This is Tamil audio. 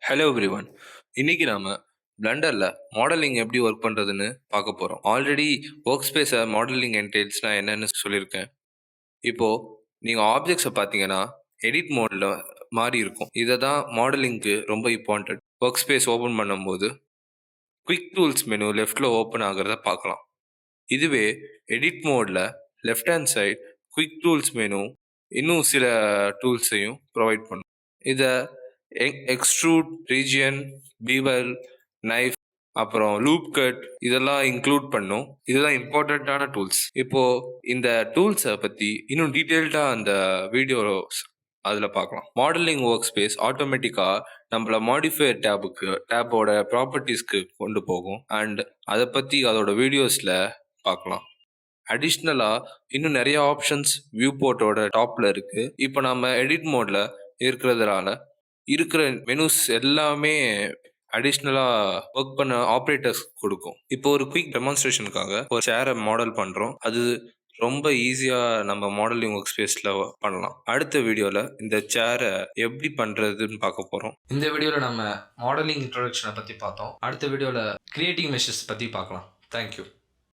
Hello everyone. இன்னைக்கு நாம பிளண்டர்ல மாடலிங் எப்படி ஒர்க் பண்றதுன்னு பார்க்க போறோம். ஆல்ரெடி ஒர்க் ஸ்பேஸை மாடலிங் என்டைல்ஸ்னா என்னன்னு சொல்லியிருக்கேன். இப்போ நீங்க ஆப்ஜெக்ட்ஸை பார்த்தீங்கன்னா எடிட் மோட்ல மாறி இருக்கும். இதை தான் மாடலிங்க்கு ரொம்ப இம்பார்ட்டன்ட். ஒர்க் ஸ்பேஸ் ஓப்பன் பண்ணும்போது குவிக் டூல்ஸ் மெனு லெஃப்ட்ல ஓப்பன் ஆகிறத பார்க்கலாம். இதுவே எடிட் மோட்ல left hand side quick tools menu இன்னும் சில டூல்ஸையும் ப்ரொவைட் பண்ணும். இதை எக்ஸ்ட்ரூட், ரீஜியன், பீவல், நைஃப், அப்புறம் லூப் கட் இதெல்லாம் இன்க்ளூட் பண்ணும். இதெல்லாம் இம்பார்ட்டண்ட்டான டூல்ஸ். இப்போ இந்த டூல்ஸை பற்றி இன்னும் டீட்டெயில்டாக அந்த வீடியோஸ் அதில் பார்க்கலாம். மாடலிங் ஒர்க் ஸ்பேஸ் ஆட்டோமேட்டிக்காக நம்மள மாடிஃபையர் டேப்போட ப்ராப்பர்ட்டிஸ்க்கு கொண்டு போகும். அண்ட் அதை பற்றி அதோட வீடியோஸில் பார்க்கலாம். அடிஷ்னலாக இன்னும் நிறைய ஆப்ஷன்ஸ் வியூ போர்ட்டோட டாப்பில் இருக்குது. இப்போ நம்ம எடிட் மோடில் இருக்கிறதுனால இருக்கிற மெனுஸ் எல்லாமே அடிஷ்னலாக ஒர்க் பண்ண ஆப்ரேட்டர்ஸ் கொடுக்கும். இப்போ ஒரு குயிக் டெமான்ஸ்ட்ரேஷனுக்காக ஒரு சேரை மாடல் பண்ணுறோம். அது ரொம்ப ஈஸியாக நம்ம மாடலிங் ஒர்க் ஸ்பேஸில் பண்ணலாம். அடுத்த வீடியோவில் இந்த சேரை எப்படி பண்ணுறதுன்னு பார்க்க போகிறோம். இந்த வீடியோவில் நம்ம மாடலிங் இன்ட்ரோடக்ஷனை பற்றி பார்த்தோம். அடுத்த வீடியோவில் கிரியேட்டிங் மெஷர்ஸ் பற்றி பார்க்கலாம். தேங்க்யூ.